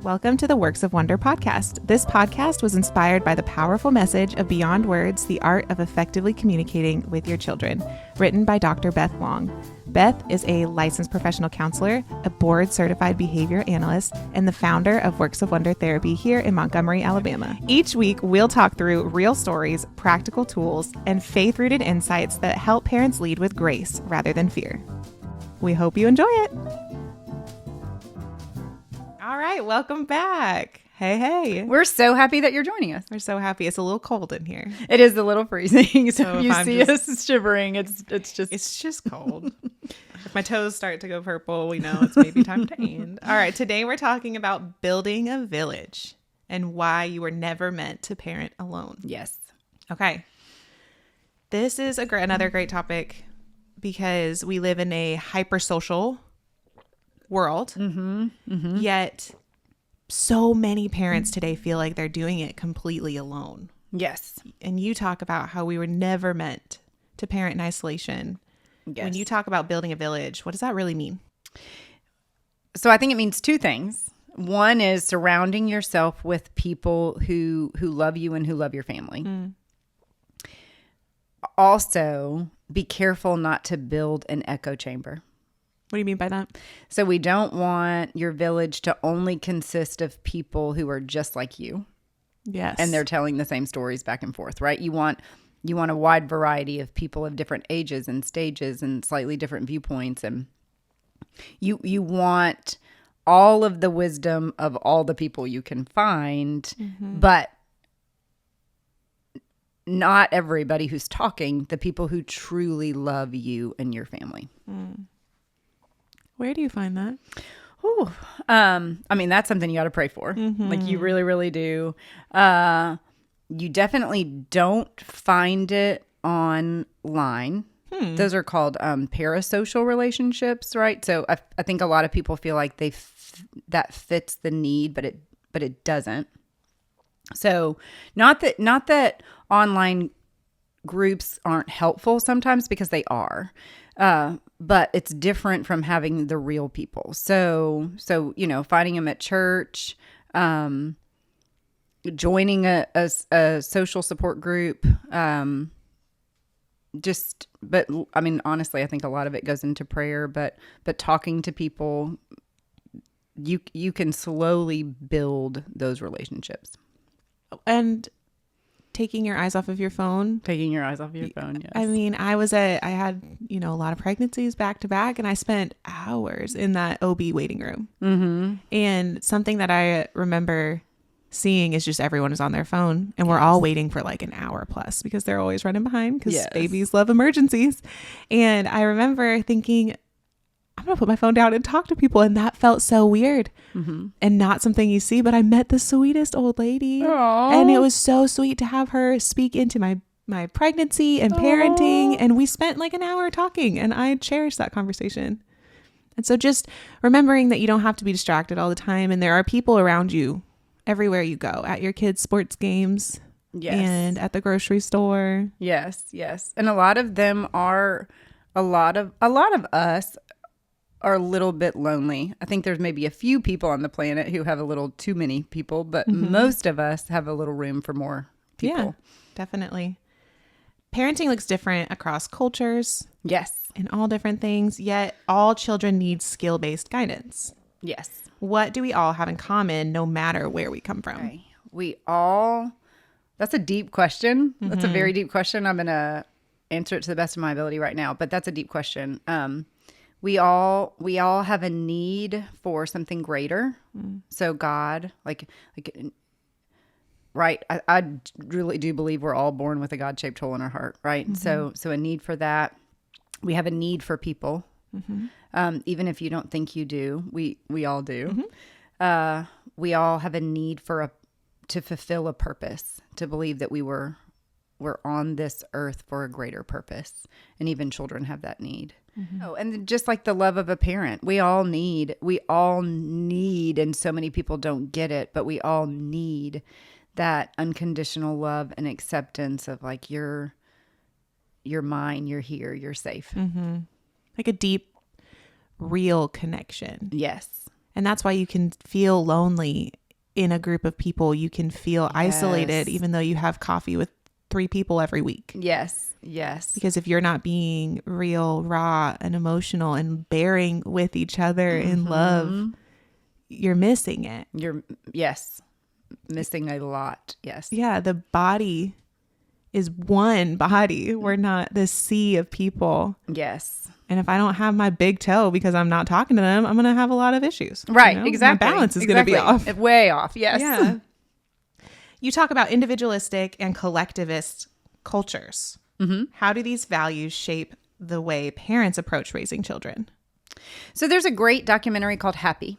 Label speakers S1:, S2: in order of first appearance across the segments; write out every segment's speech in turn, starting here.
S1: Welcome to the Works of Wonder podcast. This podcast was inspired by the powerful message of Beyond Words, the art of effectively communicating with your children, written by Dr. Beth Long. Beth is a licensed professional counselor, a board-certified behavior analyst, and the founder of Works of Wonder Therapy here in Montgomery, Alabama. Each week, we'll talk through real stories, practical tools, and faith-rooted insights that help parents lead with grace rather than fear. We hope you enjoy it. All right, welcome back. Hey.
S2: We're so happy that you're joining us.
S1: We're so happy. It's a little cold in here.
S2: It is a little freezing. So if you
S1: I'm
S2: see us shivering, it's
S1: just cold. If my toes start to go purple, we know it's maybe time to end. All right, today we're talking about building a village and why you were never meant to parent alone.
S2: Yes.
S1: Okay. This is another great topic because we live in a hyper-social world. Yet so many parents today feel like they're doing it completely alone.
S2: Yes.
S1: And you talk about how we were never meant to parent in isolation.
S2: Yes.
S1: When you talk about building a village, what does that really mean?
S2: So I think it means two things. One is surrounding yourself with people who love you and who love your family. Also, be careful not to build an echo chamber.
S1: What do you mean by that?
S2: So we don't want your village to only consist of people who are just like you.
S1: Yes.
S2: And they're telling the same stories back and forth, right? You want a wide variety of people of different ages and stages and slightly different viewpoints. And you want all of the wisdom of all the people you can find, but not everybody who's talking, the people who truly love you and your family.
S1: Where do you find that?
S2: I mean, that's something you got to pray for. Like you really, really do. You definitely don't find it online. Those are called parasocial relationships, right? So I think a lot of people feel like that fits the need, but it doesn't. So not that online groups aren't helpful sometimes, because they are. But it's different from having the real people. So, finding them at church, joining a social support group, but I mean, honestly, I think a lot of it goes into prayer, but talking to people, you can slowly build those relationships.
S1: And taking your eyes off of your phone.
S2: Yes.
S1: I mean, I had, a lot of pregnancies back to back, and I spent hours in that OB waiting room. And something that I remember seeing is just everyone is on their phone, and we're all waiting for like an hour plus because they're always running behind because babies love emergencies. And I remember thinking, I'm going to put my phone down and talk to people. And that felt so weird and not something you see. But I met the sweetest old lady.
S2: Aww.
S1: And it was so sweet to have her speak into my pregnancy and parenting. And we spent like an hour talking, and I cherished that conversation. And so just remembering that you don't have to be distracted all the time. And there are people around you everywhere you go, at your kids' sports games and at the grocery store.
S2: Yes. And a lot of them are, a lot of us are a little bit lonely. I think there's maybe a few people on the planet who have a little too many people, but most of us have a little room for more people.
S1: Yeah, definitely. Parenting looks different across cultures.
S2: Yes.
S1: And all different things, yet all children need skill-based guidance.
S2: Yes.
S1: What do we all have in common no matter where we come from?
S2: Okay. That's a deep question. That's a very deep question. I'm going to answer it to the best of my ability right now, but that's a deep question. We all have a need for something greater. So God, right. I really do believe we're all born with a God-shaped hole in our heart, right? So a need for that. We have a need for people. Even if you don't think you do, we all do. We all have a need to fulfill a purpose, to believe that we're on this earth for a greater purpose. And even children have that need. Oh, and just like the love of a parent, we all need, and so many people don't get it, but we all need that unconditional love and acceptance of like, you're mine, you're here, you're safe.
S1: Like a deep, real connection.
S2: Yes.
S1: And that's why you can feel lonely in a group of people. You can feel isolated, even though you have coffee with 3 people every week.
S2: Yes. Yes.
S1: Because if you're not being real, raw, and emotional and bearing with each other in love, you're missing it.
S2: Missing a lot. Yes.
S1: Yeah. The body is one body. We're not this sea of people.
S2: Yes.
S1: And if I don't have my big toe because I'm not talking to them, I'm going to have a lot of issues.
S2: Right.
S1: You know?
S2: Exactly.
S1: My balance is going to be off.
S2: Way off. Yes.
S1: Yeah. You talk about individualistic and collectivist cultures. How do these values shape the way parents approach raising children?
S2: So there's a great documentary called Happy.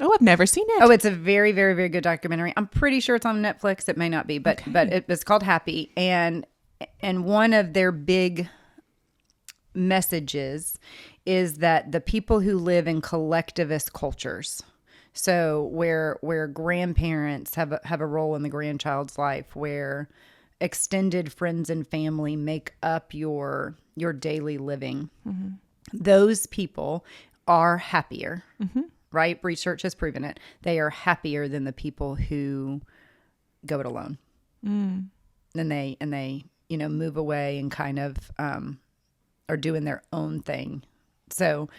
S1: Oh, I've never seen it.
S2: Oh, it's a very, very, very good documentary. I'm pretty sure it's on Netflix. It may not be, but it's called Happy. And one of their big messages is that the people who live in collectivist cultures, so where grandparents have a role in the grandchild's life, where extended friends and family make up your daily living, those people are happier. Right? Research has proven it. They are happier than the people who go it alone. And they move away and kind of are doing their own thing. So,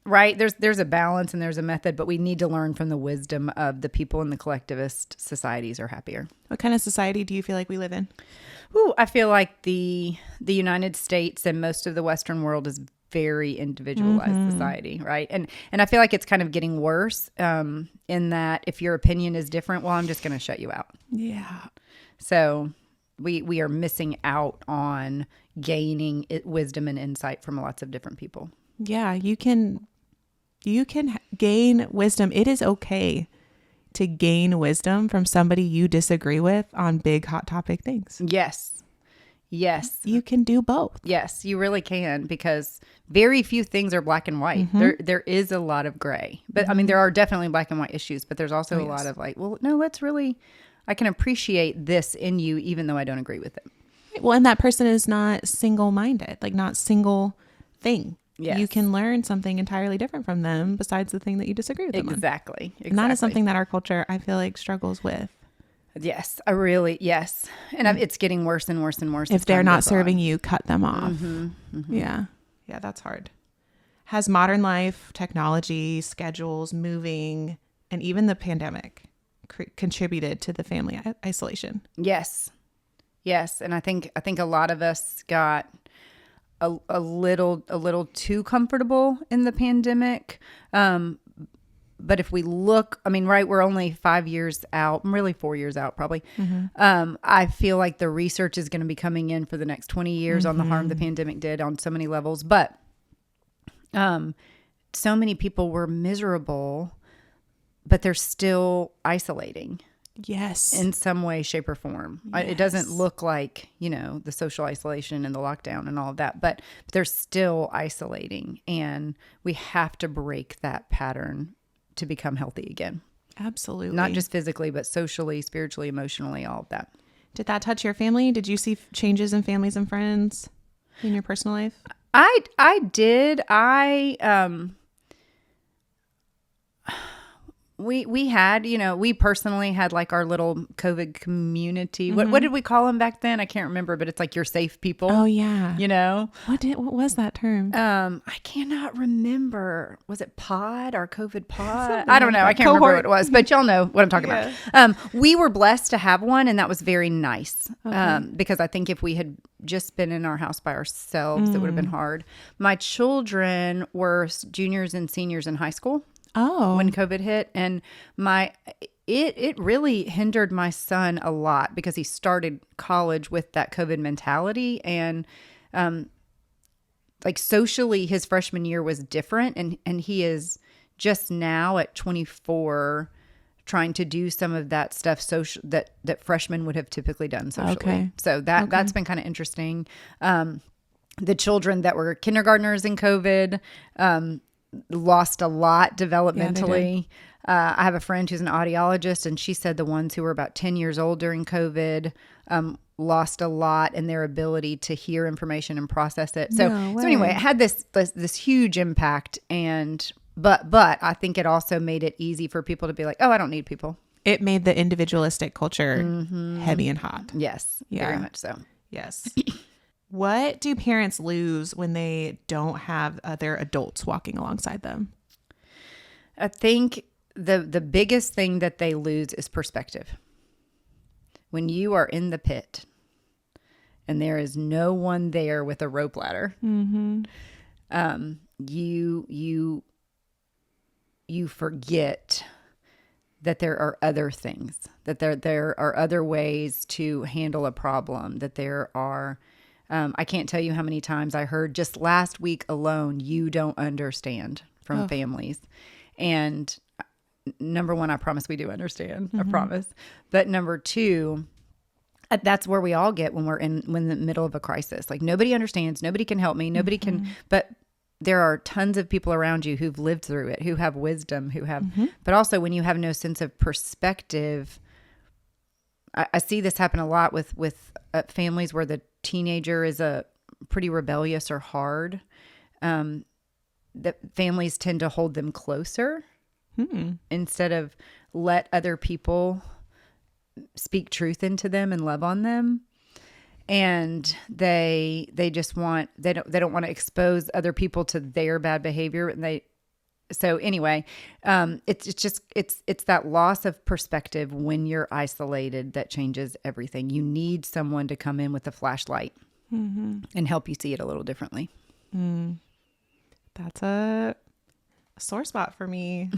S2: right, there's a balance and there's a method, but we need to learn from the wisdom of the people in the collectivist societies are happier.
S1: What kind of society do you feel like we live in?
S2: Ooh, I feel like the United States and most of the Western world is very individualized society, right? And I feel like it's kind of getting worse in that if your opinion is different, well, I'm just going to shut you out.
S1: Yeah.
S2: So we are missing out on gaining wisdom and insight from lots of different people.
S1: Yeah, you can gain wisdom. It is okay to gain wisdom from somebody you disagree with on big hot topic things.
S2: Yes.
S1: You can do both.
S2: Yes, you really can, because very few things are black and white. There is a lot of gray. But I mean, there are definitely black and white issues, but there's also a lot of like, well, no, I can appreciate this in you even though I don't agree with it.
S1: Well, and that person is not single-minded, like not single thing.
S2: Yes.
S1: You can learn something entirely different from them besides the thing that you disagree with them on.
S2: Exactly.
S1: And that is something that our culture, I feel like, struggles with.
S2: Yes, yes. And it's getting worse and worse and worse.
S1: If they're not serving you, cut them off. Yeah, that's hard. Has modern life, technology, schedules, moving, and even the pandemic contributed to the family isolation?
S2: Yes. And I think a lot of us got a little too comfortable in the pandemic. But if we look, I mean, right, we're only 5 years out, really 4 years out probably. I feel like the research is going to be coming in for the next 20 years on the harm the pandemic did on so many levels. But so many people were miserable, but they're still isolating.
S1: Yes.
S2: In some way, shape, or form.
S1: Yes.
S2: It doesn't look like, the social isolation and the lockdown and all of that, but they're still isolating. And we have to break that pattern to become healthy again.
S1: Absolutely.
S2: Not just physically, but socially, spiritually, emotionally, all of that.
S1: Did that touch your family? Did you see changes in families and friends in your personal life?
S2: I did. We had, we personally had like our little COVID community. What did we call them back then? I can't remember, but it's like your safe people.
S1: Oh yeah. What was that term?
S2: I cannot remember. Was it pod or COVID pod? I don't know. I can't remember what it was, but y'all know what I'm talking about. We were blessed to have one, and that was very nice. Because I think if we had just been in our house by ourselves, it would have been hard. My children were juniors and seniors in high school.
S1: Oh,
S2: when COVID hit, and it really hindered my son a lot because he started college with that COVID mentality, and like socially his freshman year was different, and he is just now at 24 trying to do some of that stuff that freshmen would have typically done socially. Okay. So that's been kind of interesting. The children that were kindergartners in COVID lost a lot developmentally. I have a friend who's an audiologist, and she said the ones who were about 10 years old during COVID lost a lot in their ability to hear information and process it. So anyway, it had this huge impact, and But I think it also made it easy for people to be like, oh, I don't need people.
S1: It made the individualistic culture heavy and hot.
S2: Yes, very much so.
S1: Yes. What do parents lose when they don't have other adults walking alongside them?
S2: I think the biggest thing that they lose is perspective. When you are in the pit and there is no one there with a rope ladder, you forget that there are other things, that there are other ways to handle a problem, that there are, I can't tell you how many times I heard just last week alone, you don't understand from families. And number one, I promise we do understand. I promise. But number two, that's where we all get when we're in the middle of a crisis. Like nobody understands, nobody can help me, nobody can, but there are tons of people around you who've lived through it, who have wisdom, who have, but also when you have no sense of perspective, I see this happen a lot with families where the teenager is a pretty rebellious or hard. That families tend to hold them closer instead of let other people speak truth into them and love on them. And they just want, they don't want to expose other people to their bad behavior. And so anyway, it's that loss of perspective when you're isolated that changes everything. You need someone to come in with a flashlight and help you see it a little differently.
S1: That's a sore spot for me,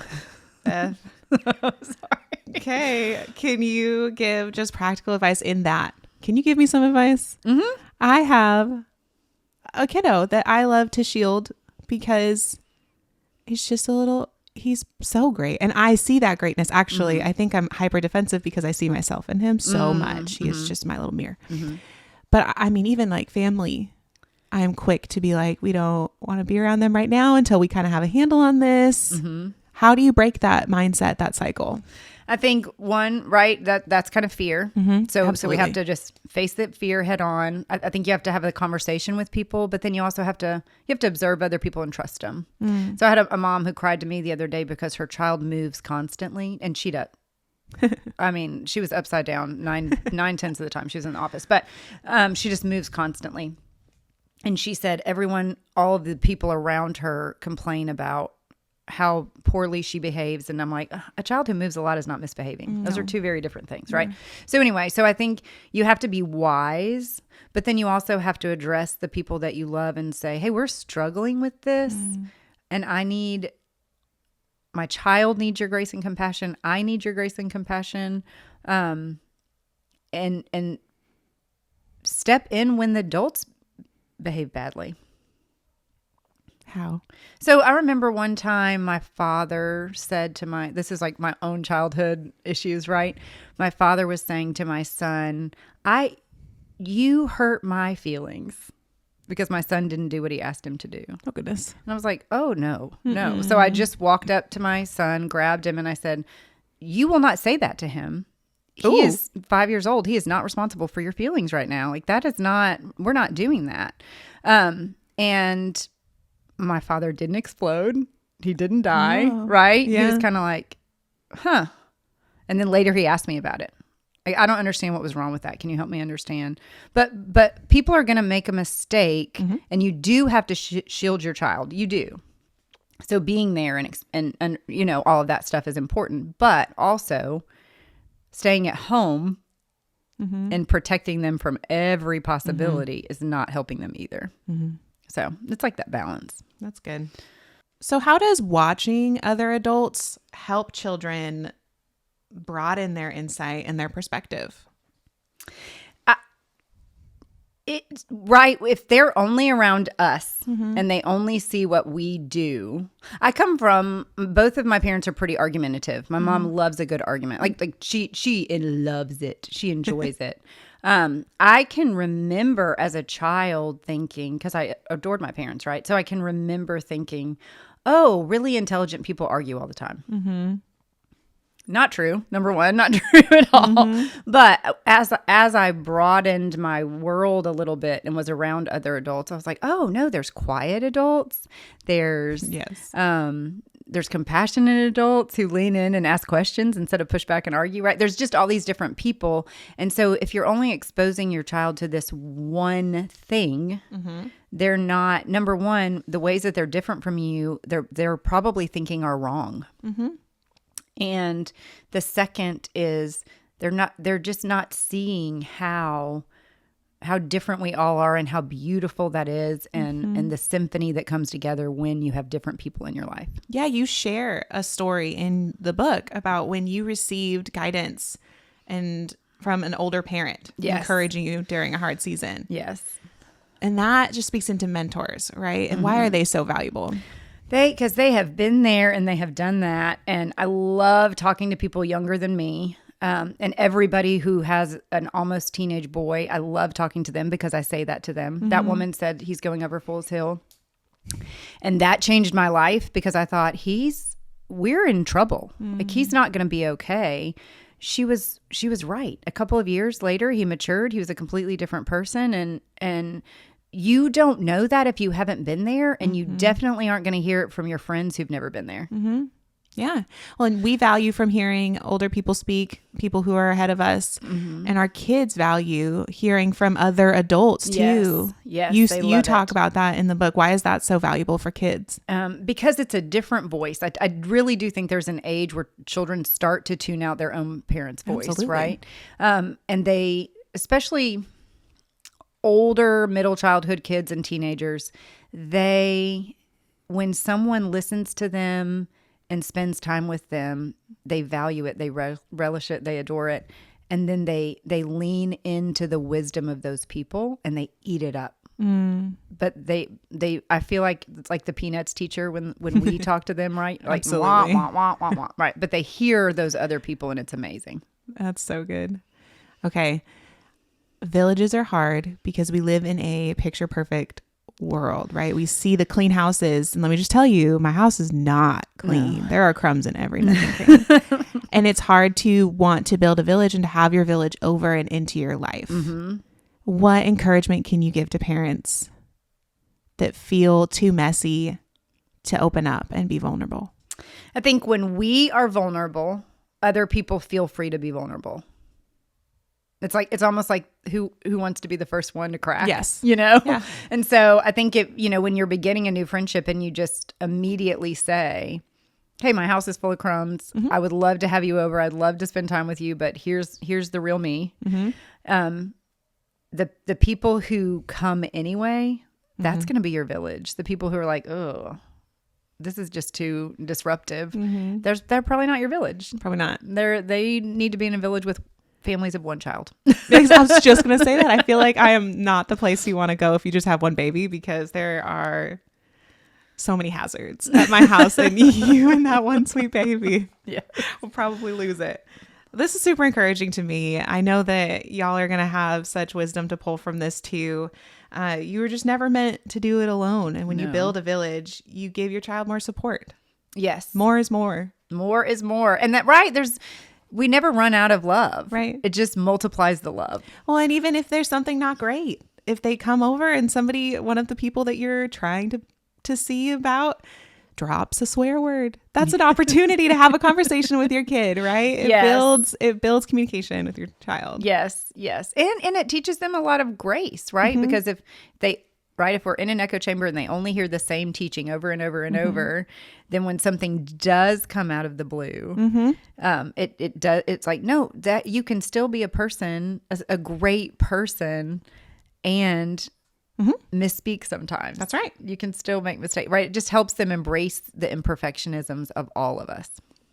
S1: Beth.
S2: Sorry.
S1: Okay. Can you give just practical advice in that? Can you give me some advice? I have a kiddo that I love to shield because he's just he's so great. And I see that greatness. Actually, I think I'm hyper defensive because I see myself in him so much. He is just my little mirror. But I mean, even like family, I am quick to be like, we don't want to be around them right now until we kind of have a handle on this. How do you break that mindset, that cycle?
S2: I think one, right, that's kind of fear. So we have to just face that fear head on. I think you have to have a conversation with people, but then you also have to observe other people and trust them. So I had a mom who cried to me the other day because her child moves constantly, and she does. I mean, she was upside down 9/10 of the time she was in the office, but she just moves constantly. And she said all of the people around her complain about how poorly she behaves. And I'm like, a child who moves a lot is not misbehaving. Those are two very different things, right? So anyway, so I think you have to be wise, but then you also have to address the people that you love and say, hey, we're struggling with this. And my child needs your grace and compassion. I need your grace and compassion. And step in when the adults behave badly.
S1: How?
S2: So I remember one time my father said to this is like my own childhood issues, right? My father was saying to my son, you hurt my feelings, because my son didn't do what he asked him to do.
S1: Oh, goodness.
S2: And I was like, oh, no. So I just walked up to my son, grabbed him, and I said, you will not say that to him. He is 5 years old. He is not responsible for your feelings right now. Like, we're not doing that. And my father didn't explode. He didn't die, right? Yeah. He was kind of like, huh. And then later he asked me about it. I don't understand what was wrong with that. Can you help me understand? But people are going to make a mistake, and you do have to shield your child. You do. So being there and you know, all of that stuff is important, but also staying at home and protecting them from every possibility is not helping them either. So it's like that balance.
S1: That's good. So how does watching other adults help children broaden their insight and their perspective?
S2: Right. If they're only around us and they only see what we do. I come from, both of my parents are pretty argumentative. My mom loves a good argument. Like she loves it. She enjoys it. I can remember as a child thinking, because I adored my parents, right? So I can remember thinking, oh, really intelligent people argue all the time. Not true. Number one, not true at all. But as I broadened my world a little bit and was around other adults, I was like, oh no, there's quiet adults. There's There's compassionate adults who lean in and ask questions instead of push back and argue, right? There's just all these different people. And so if you're only exposing your child to this one thing, they're not, number one, the ways that they're different from you, they're probably thinking are wrong. And the second is they're just not seeing how different we all are and how beautiful that is and the symphony that comes together when you have different people in your life.
S1: Yeah, you share a story in the book about when you received guidance and from an older parent encouraging you during a hard season.
S2: Yes.
S1: And that just speaks into mentors, right? And why are they so valuable?
S2: Because they have been there and they have done that. And I love talking to people younger than me. And everybody who has an almost teenage boy, I love talking to them because I say that to them. That woman said he's going over Fool's Hill. And that changed my life because I thought we're in trouble. Like he's not going to be okay. She was right. A couple of years later, he matured. He was a completely different person. And you don't know that if you haven't been there. And you definitely aren't going to hear it from your friends who've never been there.
S1: Yeah. Well, and we value from hearing older people speak, people who are ahead of us, and our kids value hearing from other adults too.
S2: Yes.
S1: You talk about that in the book. Why is that so valuable for kids?
S2: Because it's a different voice. I really do think there's an age where children start to tune out their own parents' voice, right? And they, especially older middle childhood kids and teenagers, when someone listens to them and spends time with them, they value it, they relish it, they adore it. And then they lean into the wisdom of those people and they eat it up. But I feel like it's like the Peanuts teacher when we talk to them, right? Like,
S1: Absolutely.
S2: wah, wah, wah, wah, wah, right. But they hear those other people and it's amazing.
S1: That's so good. Okay. Villages are hard because we live in a picture perfect world, right? We see the clean houses, and let me just tell you, my house is not clean. There are crumbs in every nook and cranny. And it's hard to want to build a village and to have your village over and into your life. What encouragement can you give to parents that feel too messy to open up and be vulnerable?
S2: I think when we are vulnerable, other people feel free to be vulnerable. It's almost like who wants to be the first one to crack?
S1: Yes.
S2: Yeah. And so I think when you're beginning a new friendship and you just immediately say, hey, my house is full of crumbs. I would love to have you over. I'd love to spend time with you, but here's the real me. The people who come anyway, that's going to be your village. The people who are like, oh, this is just too disruptive. They're probably not your village.
S1: Probably not.
S2: They need to be in a village with families of one child.
S1: I was just going to say that. I feel like I am not the place you want to go if you just have one baby, because there are so many hazards at my house, and you and that one sweet baby will probably lose it. This is super encouraging to me. I know that y'all are going to have such wisdom to pull from this too. You were just never meant to do it alone. And when you build a village, you give your child more support.
S2: Yes.
S1: More is more.
S2: More is more. And that, right, we never run out of love.
S1: Right.
S2: It just multiplies the love.
S1: Well, and even if there's something not great, if they come over and one of the people that you're trying to see about drops a swear word, that's an opportunity to have a conversation with your kid, right? It builds communication with your child.
S2: Yes. And it teaches them a lot of grace, right? Because if we're in an echo chamber and they only hear the same teaching over and over and over, then when something does come out of the blue, it's like, no, that you can still be a person, a great person, and misspeak sometimes.
S1: That's right.
S2: You can still make mistakes, right? It just helps them embrace the imperfectionisms of all of us.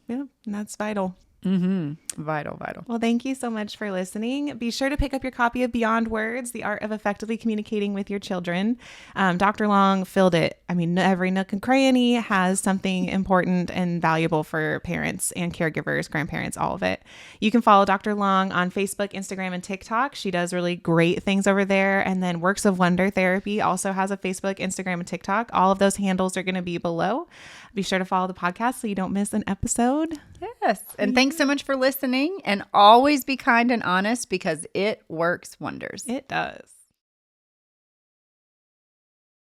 S1: Yeah, and that's vital.
S2: Vital.
S1: Well, thank you so much for listening. Be sure to pick up your copy of Beyond Words, The Art of Effectively Communicating with Your Children. Dr. Long filled it. I mean, every nook and cranny has something important and valuable for parents and caregivers, grandparents, all of it. You can follow Dr. Long on Facebook, Instagram, and TikTok. She does really great things over there. And then Works of Wonder Therapy also has a Facebook, Instagram, and TikTok. All of those handles are going to be below. Be sure to follow the podcast so you don't miss an episode.
S2: Yes. And thanks so much for listening, and always be kind and honest, because it works wonders.
S1: It does.